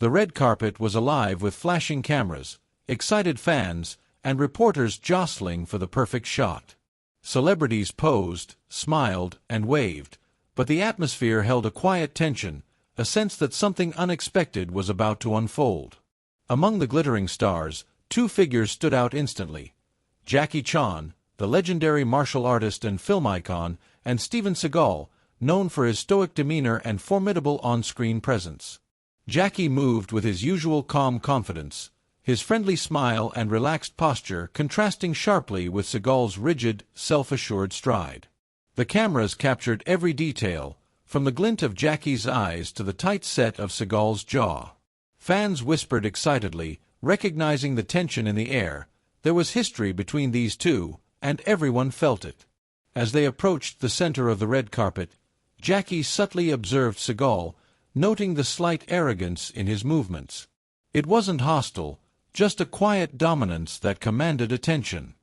The red carpet was alive with flashing cameras, excited fans, and reporters jostling for the perfect shot. Celebrities posed, smiled, and waved, but the atmosphere held a quiet tension, a sense that something unexpected was about to unfold. Among the glittering stars, two figures stood out instantly: Jackie Chan, the legendary martial artist and film icon, and Steven Seagal, known for his stoic demeanor and formidable on-screen presence. Jackie moved with his usual calm confidence, his friendly smile and relaxed posture contrasting sharply with Seagal's rigid, self-assured stride. The cameras captured every detail, from the glint of Jackie's eyes to the tight set of Seagal's jaw. Fans whispered excitedly, recognizing the tension in the air. There was history between these two, and everyone felt it. As they approached the center of the red carpet, Jackie subtly observed Seagal, noting the slight arrogance in his movements. It wasn't hostile, just a quiet dominance that commanded attention.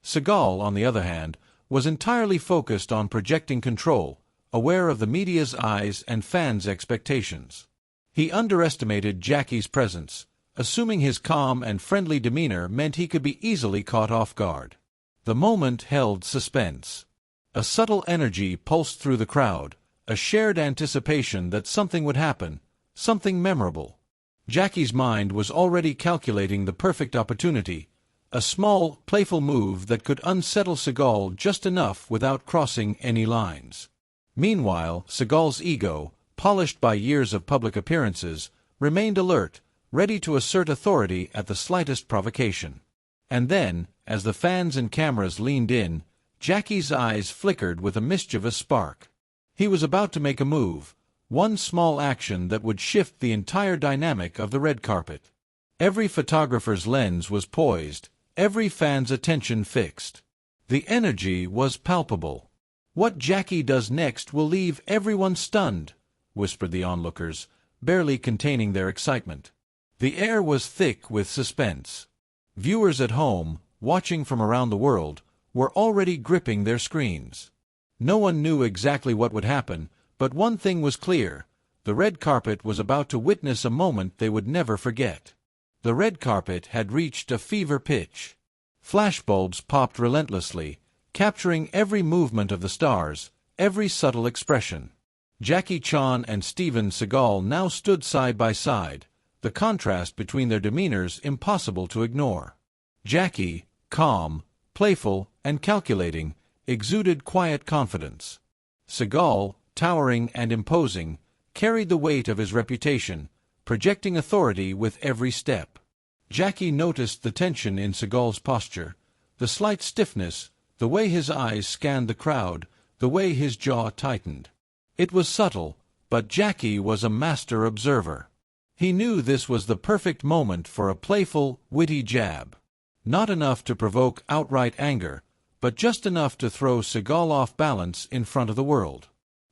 Seagal, on the other hand, was entirely focused on projecting control, aware of the media's eyes and fans' expectations. He underestimated Jackie's presence, assuming his calm and friendly demeanor meant he could be easily caught off guard. The moment held suspense. A subtle energy pulsed through the crowd, a shared anticipation that something would happen, something memorable. Jackie's mind was already calculating the perfect opportunity, a small, playful move that could unsettle Seagal just enough without crossing any lines. Meanwhile, Seagal's ego, polished by years of public appearances, remained alert, ready to assert authority at the slightest provocation. And then, as the fans and cameras leaned in, Jackie's eyes flickered with a mischievous spark. He was about to make a move, one small action that would shift the entire dynamic of the red carpet. Every photographer's lens was poised, every fan's attention fixed. The energy was palpable. "What Jackie does next will leave everyone stunned," whispered the onlookers, barely containing their excitement. The air was thick with suspense. Viewers at home, watching from around the world, were already gripping their screens. No one knew exactly what would happen, but one thing was clear: the red carpet was about to witness a moment they would never forget. The red carpet had reached a fever pitch. Flashbulbs popped relentlessly, capturing every movement of the stars, every subtle expression. Jackie Chan and Steven Seagal now stood side by side, the contrast between their demeanors impossible to ignore. Jackie, calm, playful, and calculating, exuded quiet confidence. Seagal, towering and imposing, carried the weight of his reputation, projecting authority with every step. Jackie noticed the tension in Seagal's posture, the slight stiffness, the way his eyes scanned the crowd, the way his jaw tightened. It was subtle, but Jackie was a master observer. He knew this was the perfect moment for a playful, witty jab. Not enough to provoke outright anger, but just enough to throw Seagal off balance in front of the world.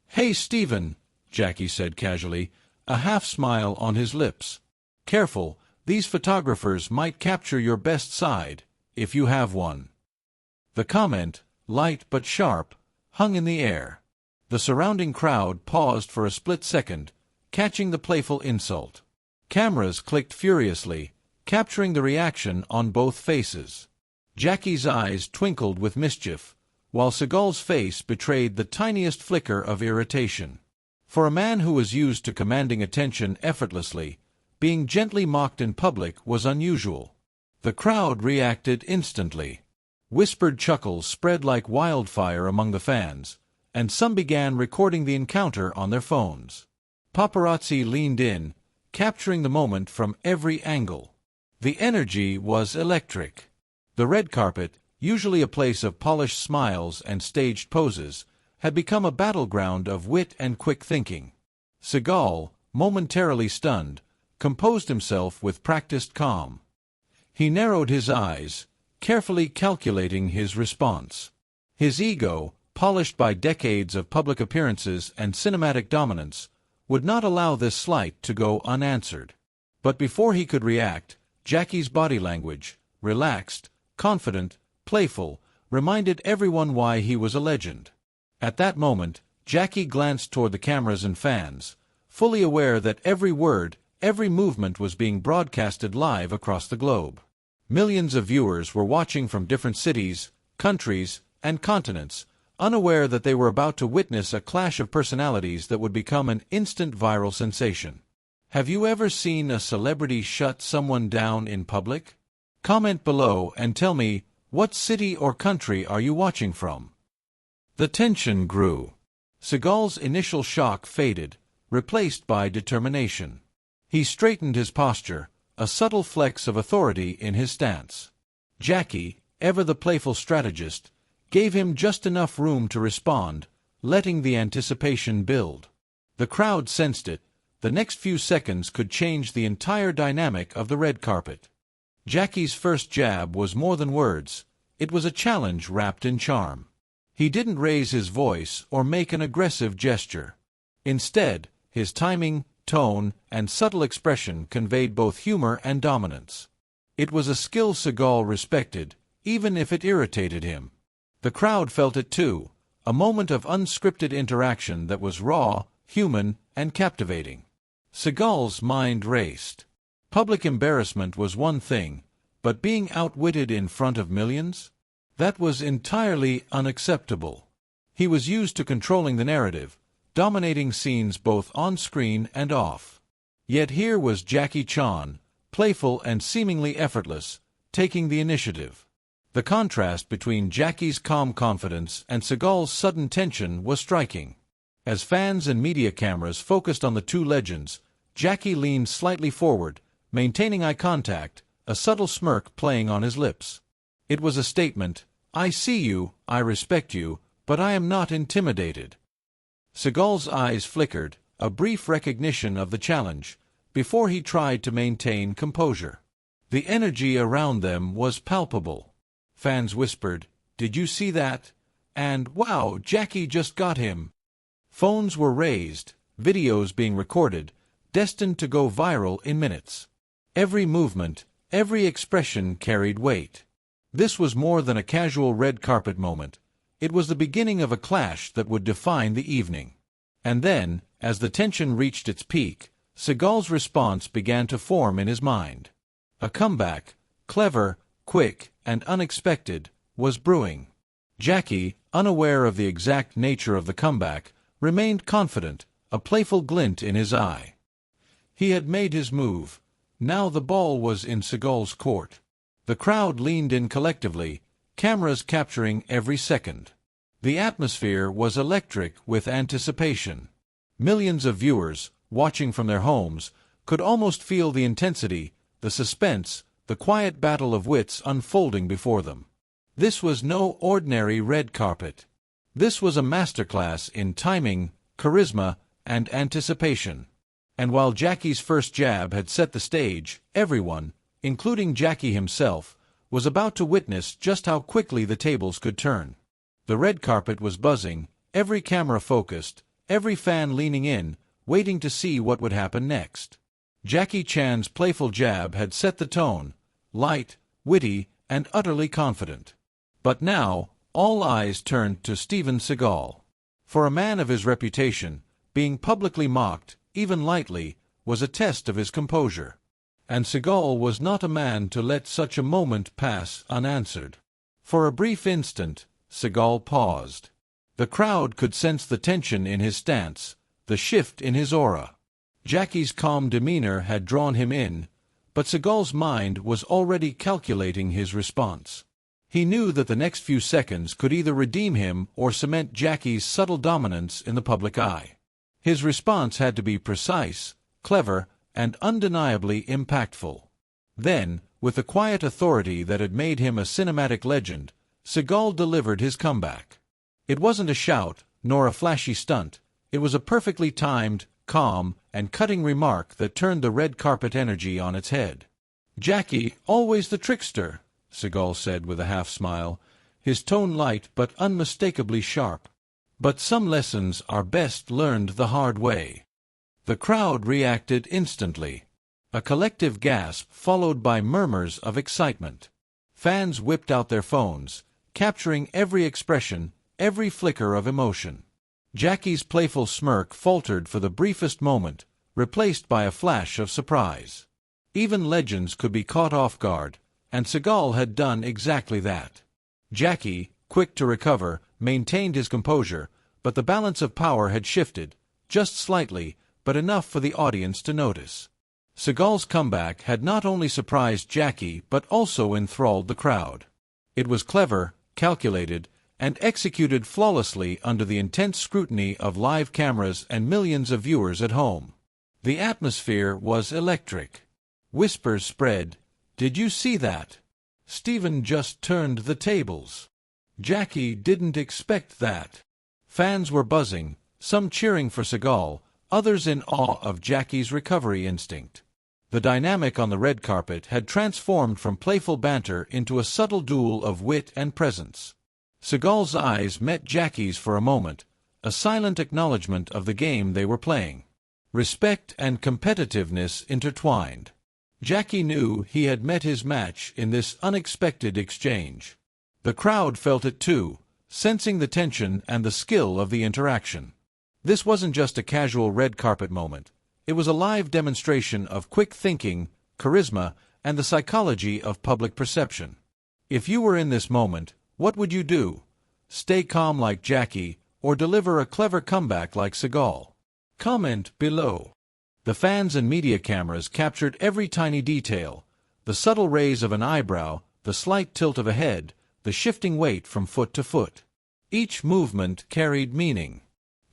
"Hey, Steven," Jackie said casually, a half-smile on his lips. "Careful, these photographers might capture your best side, if you have one." The comment, light but sharp, hung in the air. The surrounding crowd paused for a split second, catching the playful insult. Cameras clicked furiously, capturing the reaction on both faces. Jackie's eyes twinkled with mischief, while Seagal's face betrayed the tiniest flicker of irritation. For a man who was used to commanding attention effortlessly, being gently mocked in public was unusual. The crowd reacted instantly. Whispered chuckles spread like wildfire among the fans, and some began recording the encounter on their phones. Paparazzi leaned in, capturing the moment from every angle. The energy was electric. The red carpet, usually a place of polished smiles and staged poses, had become a battleground of wit and quick thinking. Seagal, momentarily stunned, composed himself with practiced calm. He narrowed his eyes, carefully calculating his response. His ego, polished by decades of public appearances and cinematic dominance, would not allow this slight to go unanswered. But before he could react, Jackie's body language, relaxed, confident, playful, reminded everyone why he was a legend. At that moment, Jackie glanced toward the cameras and fans, fully aware that every word, every movement was being broadcasted live across the globe. Millions of viewers were watching from different cities, countries, and continents, unaware that they were about to witness a clash of personalities that would become an instant viral sensation. Have you ever seen a celebrity shut someone down in public? Comment below and tell me, what city or country are you watching from? The tension grew. Seagal's initial shock faded, replaced by determination. He straightened his posture, a subtle flex of authority in his stance. Jackie, ever the playful strategist, gave him just enough room to respond, letting the anticipation build. The crowd sensed it. The next few seconds could change the entire dynamic of the red carpet. Jackie's first jab was more than words. It was a challenge wrapped in charm. He didn't raise his voice or make an aggressive gesture. Instead, his timing, tone, and subtle expression conveyed both humor and dominance. It was a skill Seagal respected, even if it irritated him. The crowd felt it too, a moment of unscripted interaction that was raw, human, and captivating. Seagal's mind raced. Public embarrassment was one thing, but being outwitted in front of millions? That was entirely unacceptable. He was used to controlling the narrative, dominating scenes both on-screen and off. Yet here was Jackie Chan, playful and seemingly effortless, taking the initiative. The contrast between Jackie's calm confidence and Seagal's sudden tension was striking. As fans and media cameras focused on the two legends, Jackie leaned slightly forward, maintaining eye contact, a subtle smirk playing on his lips. It was a statement, "I see you, I respect you, but I am not intimidated." Seagal's eyes flickered, a brief recognition of the challenge, before he tried to maintain composure. The energy around them was palpable. Fans whispered, "Did you see that?" And, "Wow, Jackie just got him." Phones were raised, videos being recorded, destined to go viral in minutes. Every movement, every expression carried weight. This was more than a casual red carpet moment. It was the beginning of a clash that would define the evening. And then, as the tension reached its peak, Seagal's response began to form in his mind. A comeback, clever, quick, and unexpected, was brewing. Jackie, unaware of the exact nature of the comeback, remained confident, a playful glint in his eye. He had made his move. Now the ball was in Seagal's court. The crowd leaned in collectively, cameras capturing every second. The atmosphere was electric with anticipation. Millions of viewers, watching from their homes, could almost feel the intensity, the suspense, the quiet battle of wits unfolding before them. This was no ordinary red carpet. This was a masterclass in timing, charisma, and anticipation. And while Jackie's first jab had set the stage, everyone, including Jackie himself, was about to witness just how quickly the tables could turn. The red carpet was buzzing, every camera focused, every fan leaning in, waiting to see what would happen next. Jackie Chan's playful jab had set the tone, light, witty, and utterly confident. But now, all eyes turned to Steven Seagal. For a man of his reputation, being publicly mocked, even lightly, was a test of his composure. And Seagal was not a man to let such a moment pass unanswered. For a brief instant, Seagal paused. The crowd could sense the tension in his stance, the shift in his aura. Jackie's calm demeanor had drawn him in, but Seagal's mind was already calculating his response. He knew that the next few seconds could either redeem him or cement Jackie's subtle dominance in the public eye. His response had to be precise, clever, and undeniably impactful. Then, with the quiet authority that had made him a cinematic legend, Seagal delivered his comeback. It wasn't a shout, nor a flashy stunt. It was a perfectly timed, calm, and cutting remark that turned the red carpet energy on its head. "Jackie, always the trickster," Seagal said with a half-smile, his tone light but unmistakably sharp. "But some lessons are best learned the hard way." The crowd reacted instantly. A collective gasp followed by murmurs of excitement. Fans whipped out their phones, capturing every expression, every flicker of emotion. Jackie's playful smirk faltered for the briefest moment, replaced by a flash of surprise. Even legends could be caught off guard, and Seagal had done exactly that. Jackie, quick to recover, maintained his composure, but the balance of power had shifted, just slightly, but enough for the audience to notice. Seagal's comeback had not only surprised Jackie but also enthralled the crowd. It was clever, calculated, and executed flawlessly under the intense scrutiny of live cameras and millions of viewers at home. The atmosphere was electric. Whispers spread, "Did you see that? Steven just turned the tables. Jackie didn't expect that." Fans were buzzing, some cheering for Seagal, others in awe of Jackie's recovery instinct. The dynamic on the red carpet had transformed from playful banter into a subtle duel of wit and presence. Seagal's eyes met Jackie's for a moment, a silent acknowledgement of the game they were playing. Respect and competitiveness intertwined. Jackie knew he had met his match in this unexpected exchange. The crowd felt it too, sensing the tension and the skill of the interaction. This wasn't just a casual red carpet moment. It was a live demonstration of quick thinking, charisma, and the psychology of public perception. If you were in this moment, what would you do? Stay calm like Jackie, or deliver a clever comeback like Seagal? Comment below. The fans and media cameras captured every tiny detail, the subtle raise of an eyebrow, the slight tilt of a head, the shifting weight from foot to foot. Each movement carried meaning.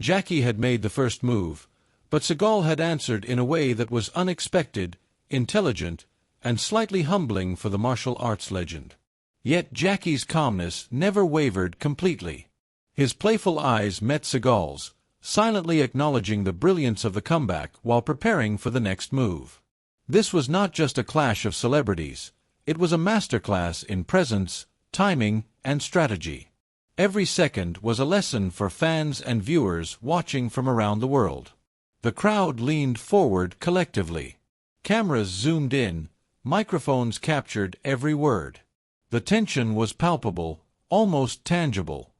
Jackie had made the first move, but Seagal had answered in a way that was unexpected, intelligent, and slightly humbling for the martial arts legend. Yet Jackie's calmness never wavered completely. His playful eyes met Seagal's, silently acknowledging the brilliance of the comeback while preparing for the next move. This was not just a clash of celebrities. It was a masterclass in presence, timing, and strategy. Every second was a lesson for fans and viewers watching from around the world. The crowd leaned forward collectively. Cameras zoomed in, microphones captured every word. The tension was palpable, almost tangible.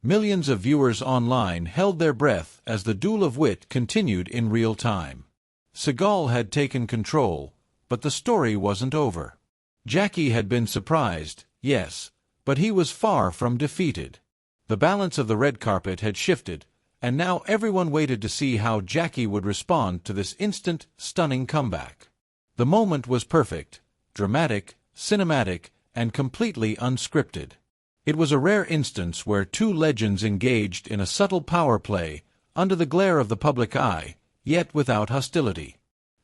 Millions of viewers online held their breath as the duel of wit continued in real time. Seagal had taken control, but the story wasn't over. Jackie had been surprised, yes, but he was far from defeated. The balance of the red carpet had shifted, and now everyone waited to see how Jackie would respond to this instant, stunning comeback. The moment was perfect, dramatic, cinematic, and completely unscripted. It was a rare instance where two legends engaged in a subtle power play, under the glare of the public eye, yet without hostility.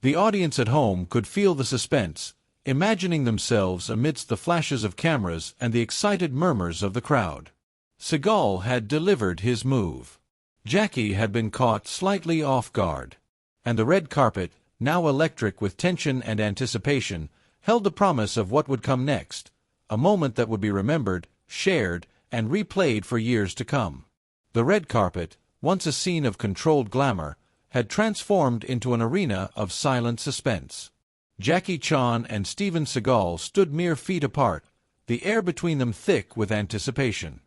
The audience at home could feel the suspense, imagining themselves amidst the flashes of cameras and the excited murmurs of the crowd. Seagal had delivered his move. Jackie had been caught slightly off guard. And the red carpet, now electric with tension and anticipation, held the promise of what would come next, a moment that would be remembered, shared, and replayed for years to come. The red carpet, once a scene of controlled glamour, had transformed into an arena of silent suspense. Jackie Chan and Steven Seagal stood mere feet apart, the air between them thick with anticipation.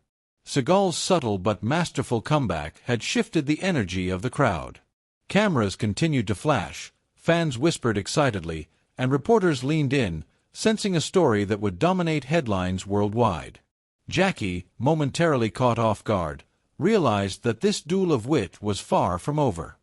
Seagal's subtle but masterful comeback had shifted the energy of the crowd. Cameras continued to flash, fans whispered excitedly, and reporters leaned in, sensing a story that would dominate headlines worldwide. Jackie, momentarily caught off guard, realized that this duel of wit was far from over.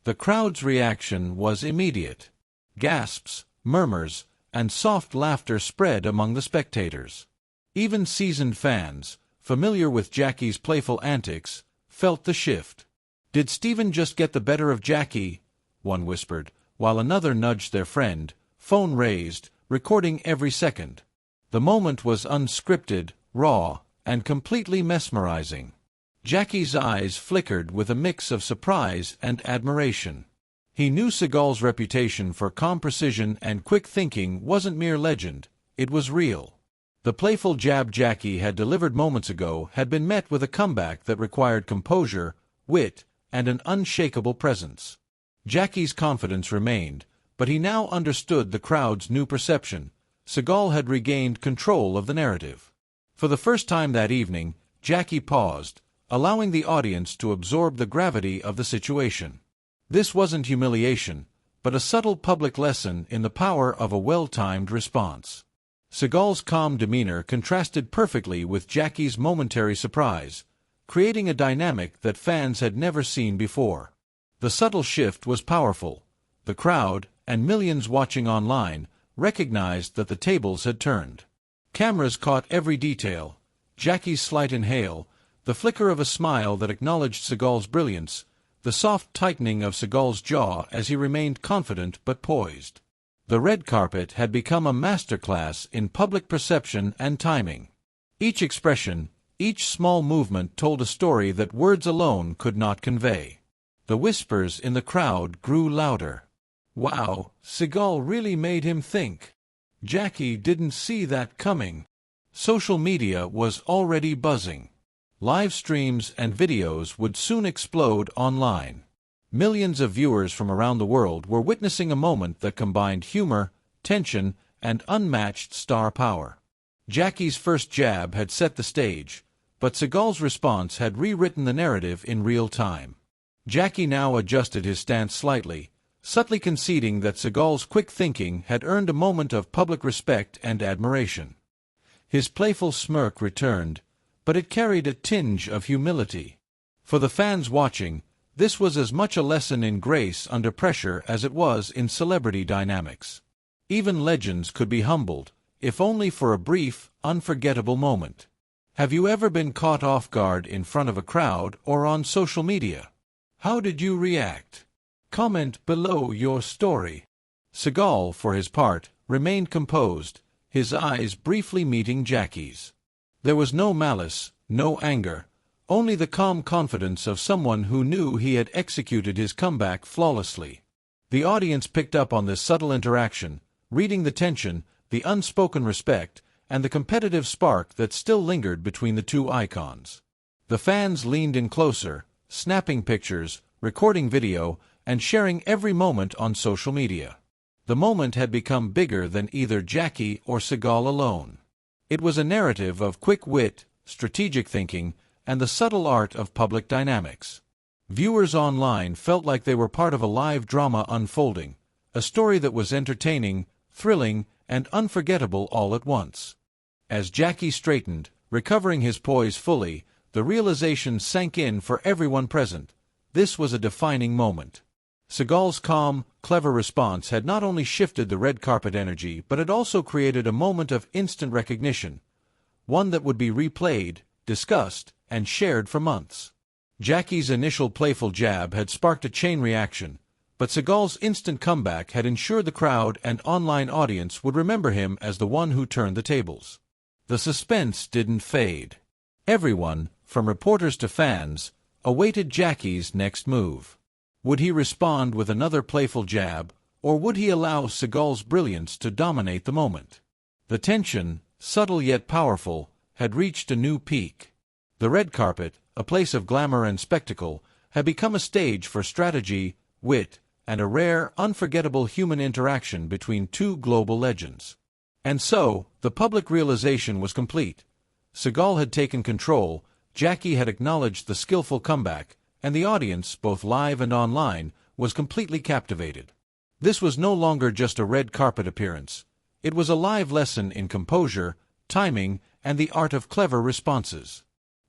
The crowd's reaction was immediate. Gasps, murmurs, and soft laughter spread among the spectators. Even seasoned fans, familiar with Jackie's playful antics, felt the shift. "Did Steven just get the better of Jackie?" one whispered, while another nudged their friend, phone raised, recording every second. The moment was unscripted, raw, and completely mesmerizing. Jackie's eyes flickered with a mix of surprise and admiration. He knew Seagal's reputation for calm precision and quick thinking wasn't mere legend, it was real. The playful jab Jackie had delivered moments ago had been met with a comeback that required composure, wit, and an unshakable presence. Jackie's confidence remained, but he now understood the crowd's new perception. Seagal had regained control of the narrative. For the first time that evening, Jackie paused, allowing the audience to absorb the gravity of the situation. This wasn't humiliation, but a subtle public lesson in the power of a well-timed response. Seagal's calm demeanor contrasted perfectly with Jackie's momentary surprise, creating a dynamic that fans had never seen before. The subtle shift was powerful. The crowd, and millions watching online, recognized that the tables had turned. Cameras caught every detail: Jackie's slight inhale, the flicker of a smile that acknowledged Seagal's brilliance, the soft tightening of Seagal's jaw as he remained confident but poised. The red carpet had become a masterclass in public perception and timing. Each expression, each small movement told a story that words alone could not convey. The whispers in the crowd grew louder. "Wow, Seagal really made him think. Jackie didn't see that coming." Social media was already buzzing. Live streams and videos would soon explode online. Millions of viewers from around the world were witnessing a moment that combined humor, tension, and unmatched star power. Jackie's first jab had set the stage, but Seagal's response had rewritten the narrative in real time. Jackie now adjusted his stance slightly, subtly conceding that Seagal's quick thinking had earned a moment of public respect and admiration. His playful smirk returned, but it carried a tinge of humility. For the fans watching, this was as much a lesson in grace under pressure as it was in celebrity dynamics. Even legends could be humbled, if only for a brief, unforgettable moment. Have you ever been caught off guard in front of a crowd or on social media? How did you react? Comment below your story. Seagal, for his part, remained composed, his eyes briefly meeting Jackie's. There was no malice, no anger, only the calm confidence of someone who knew he had executed his comeback flawlessly. The audience picked up on this subtle interaction, reading the tension, the unspoken respect, and the competitive spark that still lingered between the two icons. The fans leaned in closer, snapping pictures, recording video, and sharing every moment on social media. The moment had become bigger than either Jackie or Seagal alone. It was a narrative of quick wit, strategic thinking, and the subtle art of public dynamics. Viewers online felt like they were part of a live drama unfolding, a story that was entertaining, thrilling, and unforgettable all at once. As Jackie straightened, recovering his poise fully, the realization sank in for everyone present. This was a defining moment. Seagal's calm, clever response had not only shifted the red carpet energy, but it also created a moment of instant recognition, one that would be replayed, discussed, and shared for months. Jackie's initial playful jab had sparked a chain reaction, but Seagal's instant comeback had ensured the crowd and online audience would remember him as the one who turned the tables. The suspense didn't fade. Everyone, from reporters to fans, awaited Jackie's next move. Would he respond with another playful jab, or would he allow Seagal's brilliance to dominate the moment? The tension, subtle yet powerful, had reached a new peak. The red carpet, a place of glamour and spectacle, had become a stage for strategy, wit, and a rare, unforgettable human interaction between two global legends. And so, the public realization was complete. Seagal had taken control, Jackie had acknowledged the skillful comeback, and the audience, both live and online, was completely captivated. This was no longer just a red carpet appearance. It was a live lesson in composure, timing, and the art of clever responses.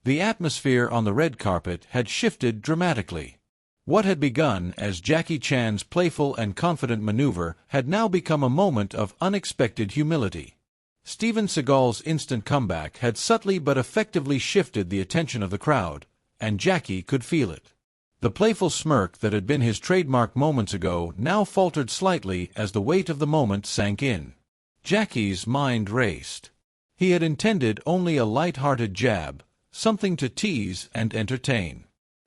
The atmosphere on the red carpet had shifted dramatically. What had begun as Jackie Chan's playful and confident maneuver had now become a moment of unexpected humility. Steven Seagal's instant comeback had subtly but effectively shifted the attention of the crowd, and Jackie could feel it. The playful smirk that had been his trademark moments ago now faltered slightly as the weight of the moment sank in. Jackie's mind raced. He had intended only a light-hearted jab, something to tease and entertain.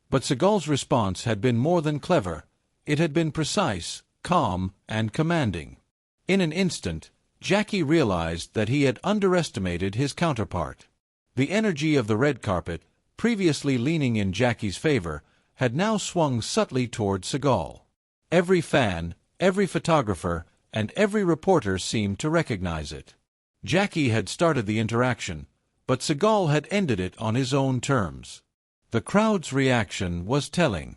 But Seagal's response had been more than clever. It had been precise, calm, and commanding. In an instant, Jackie realized that he had underestimated his counterpart. The energy of the red carpet, previously leaning in Jackie's favor, had now swung subtly toward Seagal. Every fan, every photographer, and every reporter seemed to recognize it. Jackie had started the interaction, but Seagal had ended it on his own terms. The crowd's reaction was telling.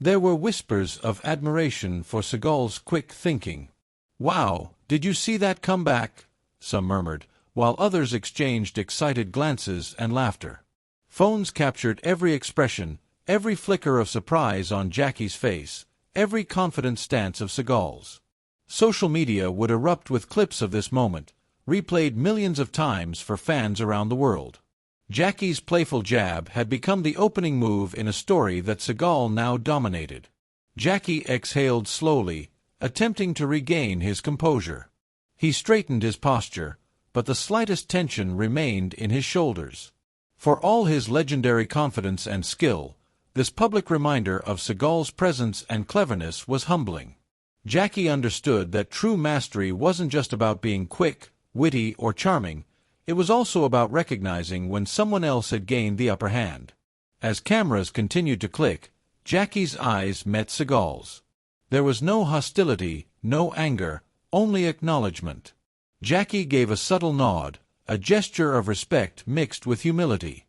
There were whispers of admiration for Seagal's quick thinking. "Wow, did you see that comeback?" some murmured, while others exchanged excited glances and laughter. Phones captured every expression, every flicker of surprise on Jackie's face, every confident stance of Seagal's. Social media would erupt with clips of this moment, replayed millions of times for fans around the world. Jackie's playful jab had become the opening move in a story that Seagal now dominated. Jackie exhaled slowly, attempting to regain his composure. He straightened his posture, but the slightest tension remained in his shoulders. For all his legendary confidence and skill, this public reminder of Seagal's presence and cleverness was humbling. Jackie understood that true mastery wasn't just about being quick, witty, or charming. It was also about recognizing when someone else had gained the upper hand. As cameras continued to click, Jackie's eyes met Seagal's. There was no hostility, no anger, only acknowledgement. Jackie gave a subtle nod, a gesture of respect mixed with humility.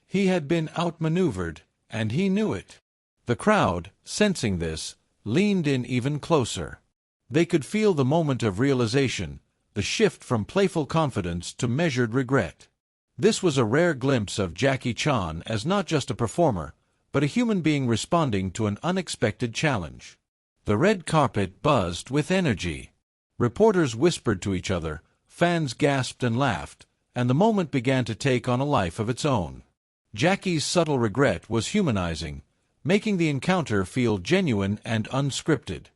He had been outmaneuvered, and he knew it. The crowd, sensing this, leaned in even closer. They could feel the moment of realization, the shift from playful confidence to measured regret. This was a rare glimpse of Jackie Chan as not just a performer, but a human being responding to an unexpected challenge. The red carpet buzzed with energy. Reporters whispered to each other, fans gasped and laughed, and the moment began to take on a life of its own. Jackie's subtle regret was humanizing, making the encounter feel genuine and unscripted.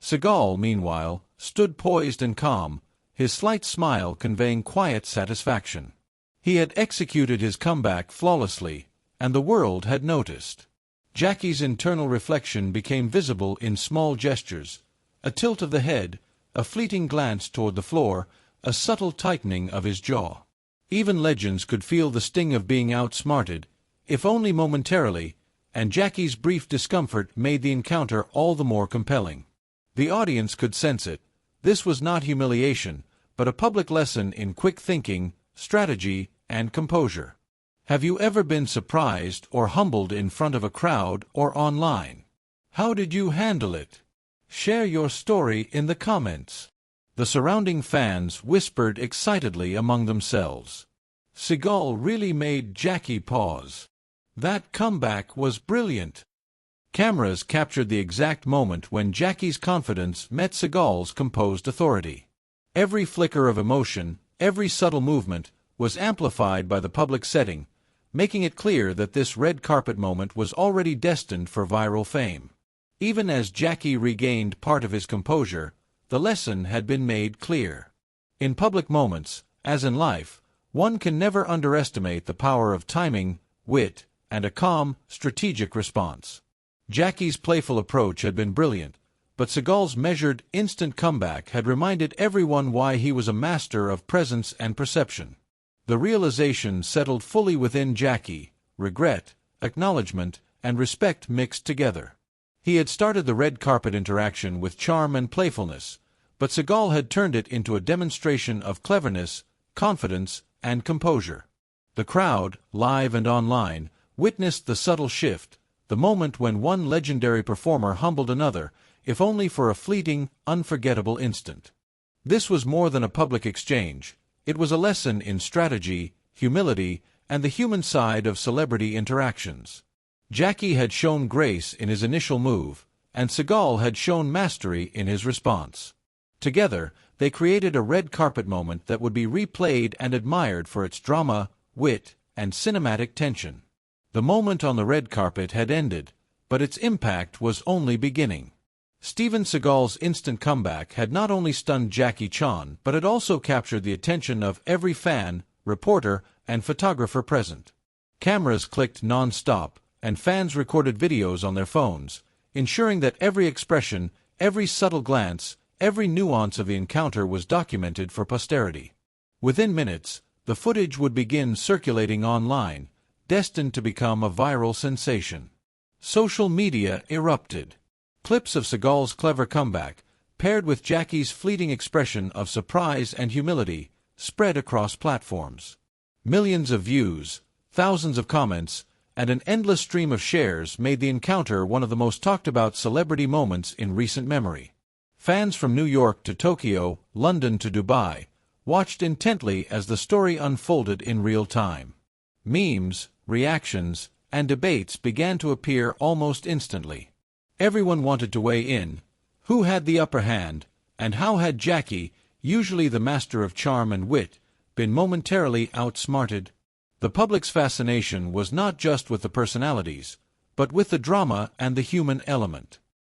Seagal, meanwhile, stood poised and calm, his slight smile conveying quiet satisfaction. He had executed his comeback flawlessly, and the world had noticed. Jackie's internal reflection became visible in small gestures, a tilt of the head, a fleeting glance toward the floor, a subtle tightening of his jaw. Even legends could feel the sting of being outsmarted, if only momentarily, and Jackie's brief discomfort made the encounter all the more compelling. The audience could sense it. This was not humiliation, but a public lesson in quick thinking, strategy, and composure. Have you ever been surprised or humbled in front of a crowd or online? How did you handle it? Share your story in the comments. The surrounding fans whispered excitedly among themselves. Seagal really made Jackie pause. That comeback was brilliant. Cameras captured the exact moment when Jackie's confidence met Seagal's composed authority. Every flicker of emotion, every subtle movement, was amplified by the public setting, making it clear that this red carpet moment was already destined for viral fame. Even as Jackie regained part of his composure, the lesson had been made clear. In public moments, as in life, one can never underestimate the power of timing, wit, and a calm, strategic response. Jackie's playful approach had been brilliant, but Seagal's measured, instant comeback had reminded everyone why he was a master of presence and perception. The realization settled fully within Jackie, regret, acknowledgement, and respect mixed together. He had started the red carpet interaction with charm and playfulness, but Seagal had turned it into a demonstration of cleverness, confidence, and composure. The crowd, live and online, witnessed the subtle shift, the moment when one legendary performer humbled another, if only for a fleeting, unforgettable instant. This was more than a public exchange. It was a lesson in strategy, humility, and the human side of celebrity interactions. Jackie had shown grace in his initial move, and Seagal had shown mastery in his response. Together, they created a red carpet moment that would be replayed and admired for its drama, wit, and cinematic tension. The moment on the red carpet had ended, but its impact was only beginning. Steven Seagal's instant comeback had not only stunned Jackie Chan, but had also captured the attention of every fan, reporter, and photographer present. Cameras clicked non-stop, and fans recorded videos on their phones, ensuring that every expression, every subtle glance, every nuance of the encounter was documented for posterity. Within minutes, the footage would begin circulating online, destined to become a viral sensation. Social media erupted. Clips of Seagal's clever comeback, paired with Jackie's fleeting expression of surprise and humility, spread across platforms. Millions of views, thousands of comments, and an endless stream of shares made the encounter one of the most talked-about celebrity moments in recent memory. Fans from New York to Tokyo, London to Dubai, watched intently as the story unfolded in real time. Memes, reactions, and debates began to appear almost instantly. Everyone wanted to weigh in. Who had the upper hand, and how had Jackie, usually the master of charm and wit, been momentarily outsmarted? The public's fascination was not just with the personalities, but with the drama and the human element.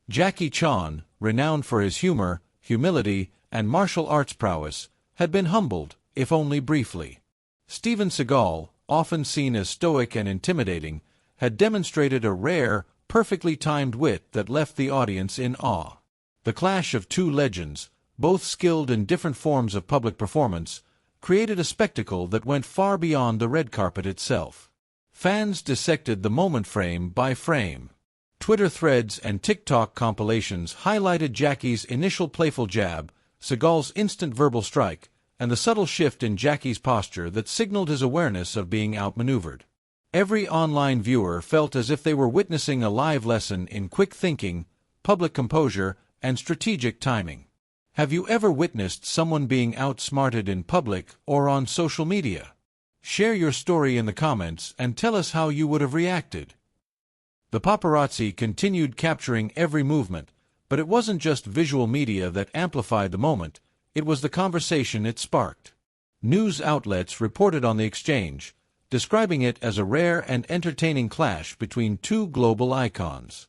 Jackie Chan, renowned for his humor, humility, and martial arts prowess, had been humbled, if only briefly. Steven Seagal, often seen as stoic and intimidating, had demonstrated a rare, perfectly timed wit that left the audience in awe. The clash of two legends, both skilled in different forms of public performance, created a spectacle that went far beyond the red carpet itself. Fans dissected the moment frame by frame. Twitter threads and TikTok compilations highlighted Jackie's initial playful jab, Seagal's instant verbal strike, and the subtle shift in Jackie's posture that signaled his awareness of being outmaneuvered. Every online viewer felt as if they were witnessing a live lesson in quick thinking, public composure, and strategic timing. Have you ever witnessed someone being outsmarted in public or on social media? Share your story in the comments and tell us how you would have reacted. The paparazzi continued capturing every movement, but it wasn't just visual media that amplified the moment, it was the conversation it sparked. News outlets reported on the exchange, describing it as a rare and entertaining clash between two global icons.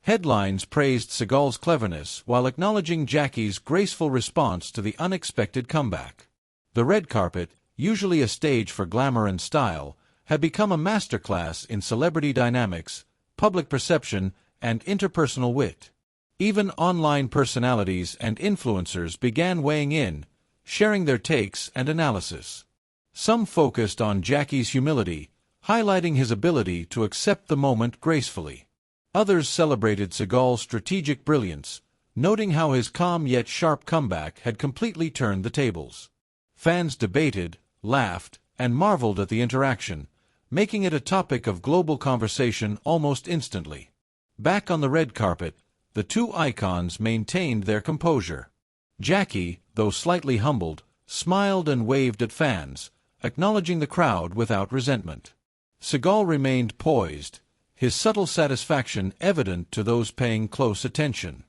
Headlines praised Seagal's cleverness while acknowledging Jackie's graceful response to the unexpected comeback. The red carpet, usually a stage for glamour and style, had become a masterclass in celebrity dynamics, public perception, and interpersonal wit. Even online personalities and influencers began weighing in, sharing their takes and analysis. Some focused on Jackie's humility, highlighting his ability to accept the moment gracefully. Others celebrated Seagal's strategic brilliance, noting how his calm yet sharp comeback had completely turned the tables. Fans debated, laughed, and marveled at the interaction, making it a topic of global conversation almost instantly. Back on the red carpet, the two icons maintained their composure. Jackie, though slightly humbled, smiled and waved at fans, acknowledging the crowd without resentment. Seagal remained poised, his subtle satisfaction evident to those paying close attention.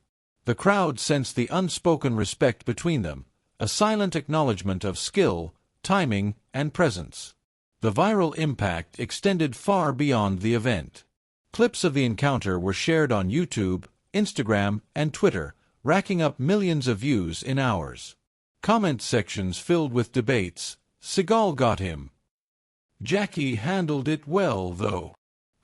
The crowd sensed the unspoken respect between them, a silent acknowledgement of skill, timing, and presence. The viral impact extended far beyond the event. Clips of the encounter were shared on YouTube, Instagram, and Twitter, racking up millions of views in hours. Comment sections filled with debates. Seagal got him. Jackie handled it well, though.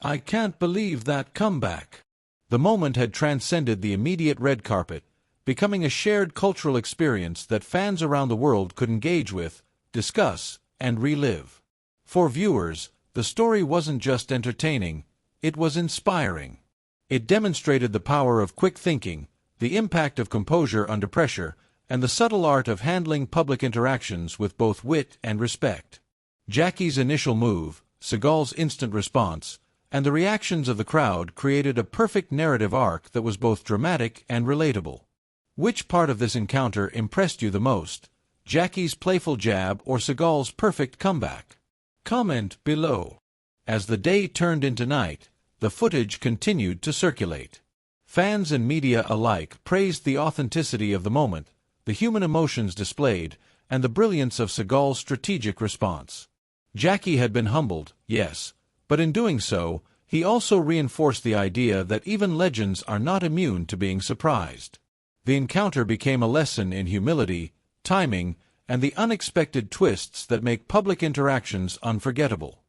I can't believe that comeback. The moment had transcended the immediate red carpet, becoming a shared cultural experience that fans around the world could engage with, discuss, and relive. For viewers, the story wasn't just entertaining, it was inspiring. It demonstrated the power of quick thinking, the impact of composure under pressure, and the subtle art of handling public interactions with both wit and respect. Jackie's initial move, Seagal's instant response, and the reactions of the crowd created a perfect narrative arc that was both dramatic and relatable. Which part of this encounter impressed you the most, Jackie's playful jab or Seagal's perfect comeback? Comment below. As the day turned into night, the footage continued to circulate. Fans and media alike praised the authenticity of the moment, the human emotions displayed, and the brilliance of Seagal's strategic response. Jackie had been humbled, yes, but in doing so, he also reinforced the idea that even legends are not immune to being surprised. The encounter became a lesson in humility, timing, and the unexpected twists that make public interactions unforgettable.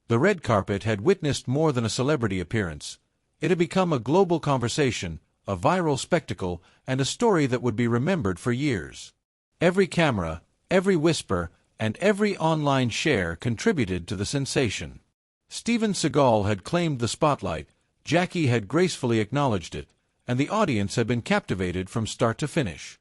The red carpet had witnessed more than a celebrity appearance. It had become a global conversation, a viral spectacle, and a story that would be remembered for years. Every camera, every whisper, and every online share contributed to the sensation. Steven Seagal had claimed the spotlight, Jackie had gracefully acknowledged it, and the audience had been captivated from start to finish.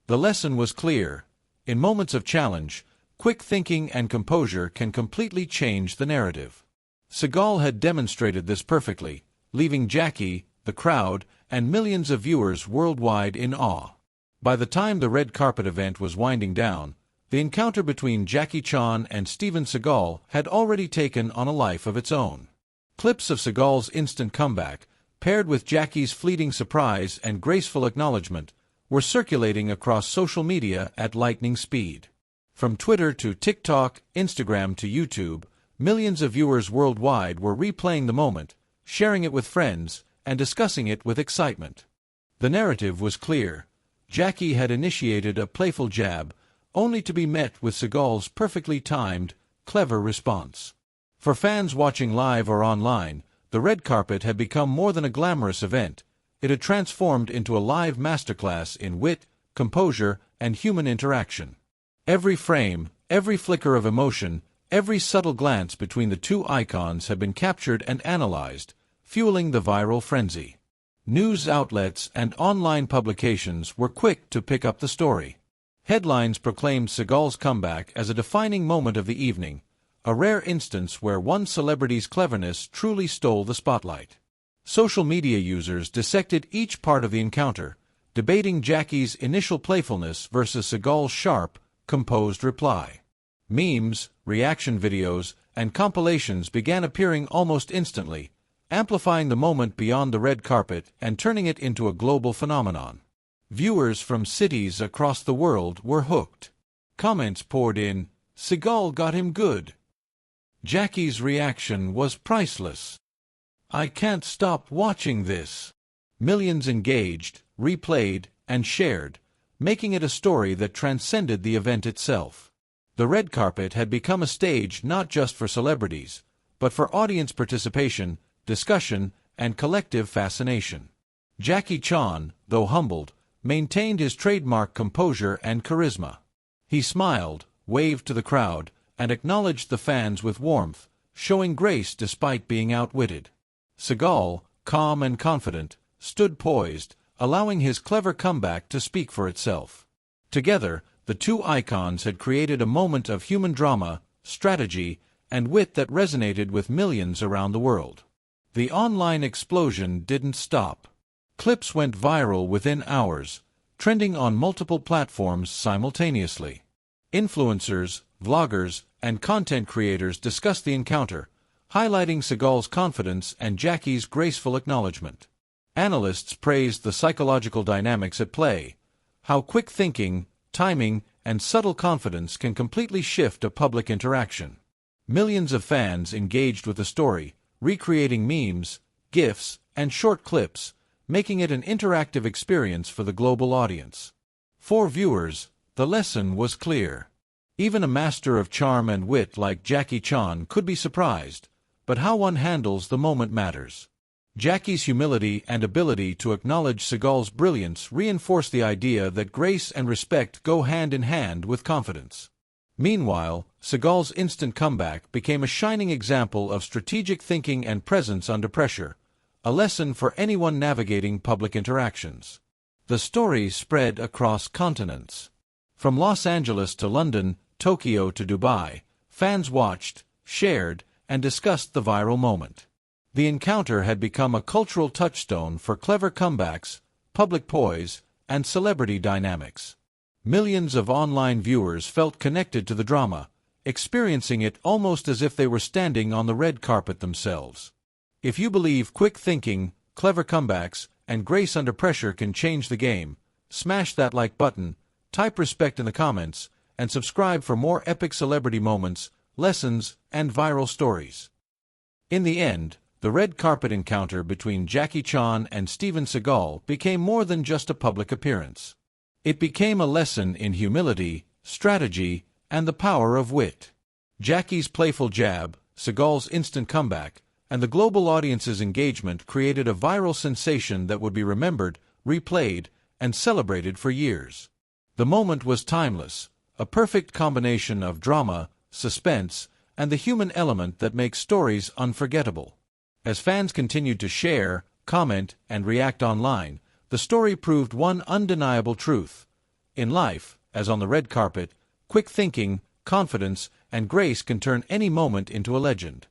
The lesson was clear. In moments of challenge, quick thinking and composure can completely change the narrative. Seagal had demonstrated this perfectly, leaving Jackie, the crowd, and millions of viewers worldwide in awe. By the time the red carpet event was winding down, the encounter between Jackie Chan and Steven Seagal had already taken on a life of its own. Clips of Seagal's instant comeback, paired with Jackie's fleeting surprise and graceful acknowledgement, were circulating across social media at lightning speed. From Twitter to TikTok, Instagram to YouTube, millions of viewers worldwide were replaying the moment, sharing it with friends, and discussing it with excitement. The narrative was clear. Jackie had initiated a playful jab, only to be met with Seagal's perfectly timed, clever response. For fans watching live or online, the red carpet had become more than a glamorous event. It had transformed into a live masterclass in wit, composure, and human interaction. Every frame, every flicker of emotion, every subtle glance between the two icons had been captured and analyzed, fueling the viral frenzy. News outlets and online publications were quick to pick up the story. Headlines proclaimed Seagal's comeback as a defining moment of the evening, a rare instance where one celebrity's cleverness truly stole the spotlight. Social media users dissected each part of the encounter, debating Jackie's initial playfulness versus Seagal's sharp, composed reply. Memes, reaction videos, and compilations began appearing almost instantly, amplifying the moment beyond the red carpet and turning it into a global phenomenon. Viewers from cities across the world were hooked. Comments poured in, "Seagal got him good." Jackie's reaction was priceless. "I can't stop watching this." Millions engaged, replayed, and shared, making it a story that transcended the event itself. The red carpet had become a stage not just for celebrities, but for audience participation, discussion, and collective fascination. Jackie Chan, though humbled, maintained his trademark composure and charisma. He smiled, waved to the crowd, and acknowledged the fans with warmth, showing grace despite being outwitted. Seagal, calm and confident, stood poised, allowing his clever comeback to speak for itself. Together, the two icons had created a moment of human drama, strategy, and wit that resonated with millions around the world. The online explosion didn't stop. Clips went viral within hours, trending on multiple platforms simultaneously. Influencers, vloggers, and content creators discussed the encounter, highlighting Seagal's confidence and Jackie's graceful acknowledgement. Analysts praised the psychological dynamics at play, how quick thinking, timing, and subtle confidence can completely shift a public interaction. Millions of fans engaged with the story, recreating memes, GIFs, and short clips, making it an interactive experience for the global audience. For viewers, the lesson was clear. Even a master of charm and wit like Jackie Chan could be surprised, but how one handles the moment matters. Jackie's humility and ability to acknowledge Seagal's brilliance reinforced the idea that grace and respect go hand in hand with confidence. Meanwhile, Seagal's instant comeback became a shining example of strategic thinking and presence under pressure, a lesson for anyone navigating public interactions. The story spread across continents. From Los Angeles to London, Tokyo to Dubai, fans watched, shared, and discussed the viral moment. The encounter had become a cultural touchstone for clever comebacks, public poise, and celebrity dynamics. Millions of online viewers felt connected to the drama, experiencing it almost as if they were standing on the red carpet themselves. If you believe quick thinking, clever comebacks, and grace under pressure can change the game, smash that like button, type respect in the comments, and subscribe for more epic celebrity moments, lessons, and viral stories. In the end, the red carpet encounter between Jackie Chan and Steven Seagal became more than just a public appearance. It became a lesson in humility, strategy, and the power of wit. Jackie's playful jab, Seagal's instant comeback, and the global audience's engagement created a viral sensation that would be remembered, replayed, and celebrated for years. The moment was timeless, a perfect combination of drama, suspense, and the human element that makes stories unforgettable. As fans continued to share, comment, and react online, the story proved one undeniable truth. In life, as on the red carpet, quick thinking, confidence, and grace can turn any moment into a legend.